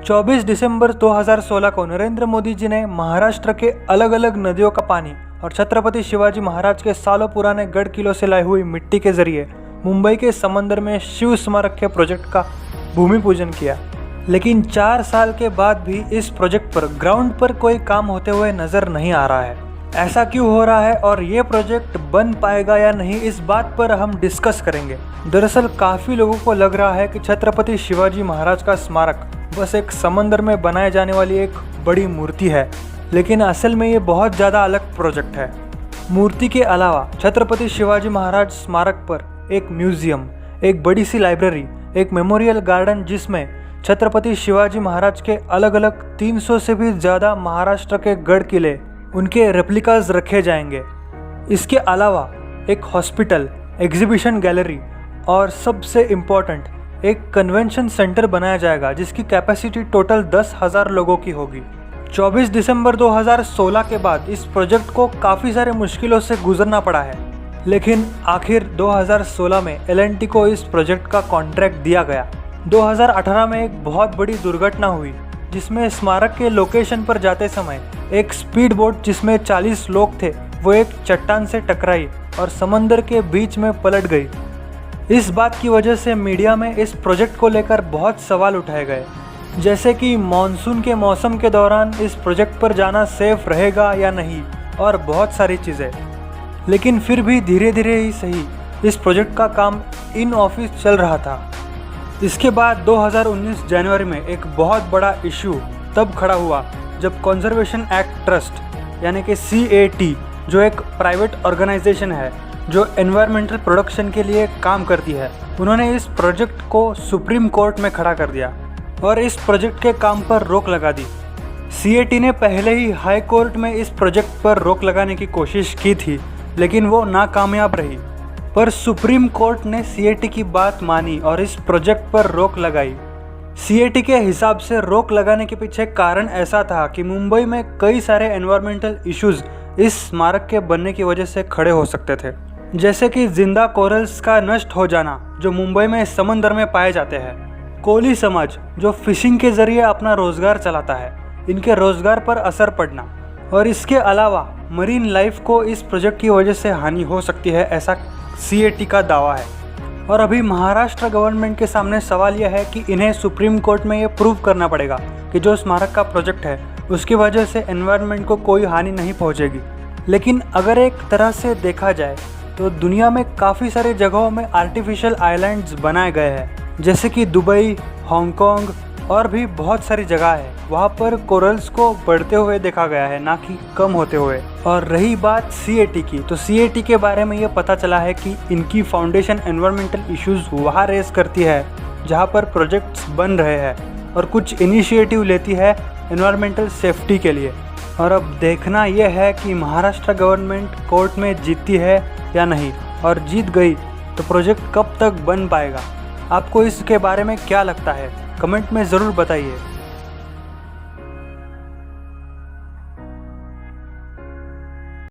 24 दिसंबर 2016 को नरेंद्र मोदी जी ने महाराष्ट्र के अलग अलग नदियों का पानी और छत्रपति शिवाजी महाराज के सालों पुराने गढ़ किलों से लाई हुई मिट्टी के जरिए मुंबई के समंदर में शिव स्मारक के प्रोजेक्ट का भूमि पूजन किया। लेकिन 4 साल के बाद भी इस प्रोजेक्ट पर ग्राउंड पर कोई काम होते हुए नजर नहीं आ रहा है। ऐसा क्यों हो रहा है और ये प्रोजेक्ट बन पाएगा या नहीं, इस बात पर हम डिस्कस करेंगे। दरअसल काफ़ी लोगों को लग रहा है कि छत्रपति शिवाजी महाराज का स्मारक बस एक समंदर में बनाए जाने वाली एक बड़ी मूर्ति है, लेकिन असल में ये बहुत ज़्यादा अलग प्रोजेक्ट है। मूर्ति के अलावा छत्रपति शिवाजी महाराज स्मारक पर एक म्यूजियम, एक बड़ी सी लाइब्रेरी, एक मेमोरियल गार्डन जिसमें छत्रपति शिवाजी महाराज के अलग अलग 300 से भी ज़्यादा महाराष्ट्र के गढ़ किले, उनके रेप्लिकाज रखे जाएंगे। इसके अलावा एक हॉस्पिटल, एग्जीबिशन गैलरी और सबसे इम्पोर्टेंट एक कन्वेंशन सेंटर बनाया जाएगा जिसकी कैपेसिटी टोटल 10,000 लोगों की होगी। 24 दिसंबर 2016 के बाद इस प्रोजेक्ट को काफ़ी सारे मुश्किलों से गुजरना पड़ा है, लेकिन आखिर 2016 में L&T को इस प्रोजेक्ट का कॉन्ट्रैक्ट दिया गया। 2018 में एक बहुत बड़ी दुर्घटना हुई जिसमें स्मारक के लोकेशन पर जाते समय एक स्पीड बोट जिसमें 40 लोग थे वो एक चट्टान से टकराई और समंदर के बीच में पलट गई। इस बात की वजह से मीडिया में इस प्रोजेक्ट को लेकर बहुत सवाल उठाए गए, जैसे कि मॉनसून के मौसम के दौरान इस प्रोजेक्ट पर जाना सेफ रहेगा या नहीं और बहुत सारी चीज़ें। लेकिन फिर भी धीरे धीरे ही सही इस प्रोजेक्ट का काम इन ऑफिस चल रहा था। इसके बाद 2019 जनवरी में एक बहुत बड़ा इशू तब खड़ा हुआ जब कंजर्वेशन एक्ट ट्रस्ट यानी कि CAT, जो एक प्राइवेट ऑर्गेनाइजेशन है जो एनवायरमेंटल प्रोडक्शन के लिए काम करती है, उन्होंने इस प्रोजेक्ट को सुप्रीम कोर्ट में खड़ा कर दिया और इस प्रोजेक्ट के काम पर रोक लगा दी। CAT ने पहले ही हाई कोर्ट में इस प्रोजेक्ट पर रोक लगाने की कोशिश की थी, लेकिन वो नाकामयाब रही। पर सुप्रीम कोर्ट ने CAT की बात मानी और इस प्रोजेक्ट पर रोक लगाई। CAT के हिसाब से रोक लगाने के पीछे कारण ऐसा था कि मुंबई में कई सारे एनवायरमेंटल इश्यूज इस स्मारक के बनने की वजह से खड़े हो सकते थे, जैसे कि जिंदा कोरल्स का नष्ट हो जाना जो मुंबई में समंदर में पाए जाते हैं, कोली समाज जो फिशिंग के जरिए अपना रोजगार चलाता है, इनके रोजगार पर असर पड़ना, और इसके अलावा मरीन लाइफ को इस प्रोजेक्ट की वजह से हानि हो सकती है, ऐसा CAT का दावा है। और अभी महाराष्ट्र गवर्नमेंट के सामने सवाल यह है कि इन्हें सुप्रीम कोर्ट में ये प्रूव करना पड़ेगा कि जो स्मारक का प्रोजेक्ट है उसकी वजह से एनवायरनमेंट को कोई हानि नहीं पहुंचेगी। लेकिन अगर एक तरह से देखा जाए तो दुनिया में काफ़ी सारी जगहों में आर्टिफिशियल आइलैंड्स बनाए गए हैं, जैसे कि दुबई, हांगकांग और भी बहुत सारी जगह है। वहाँ पर कोरल्स को बढ़ते हुए देखा गया है, ना कि कम होते हुए। और रही बात CAT की, तो CAT के बारे में ये पता चला है कि इनकी फाउंडेशन एनवायरमेंटल इश्यूज वहाँ रेस करती है जहाँ पर प्रोजेक्ट्स बन रहे हैं और कुछ इनिशिएटिव लेती है एनवायरमेंटल सेफ्टी के लिए। और अब देखना यह है कि महाराष्ट्र गवर्नमेंट कोर्ट में जीतती है या नहीं, और जीत गई तो प्रोजेक्ट कब तक बन पाएगा। आपको इसके बारे में क्या लगता है, कमेंट में ज़रूर बताइए।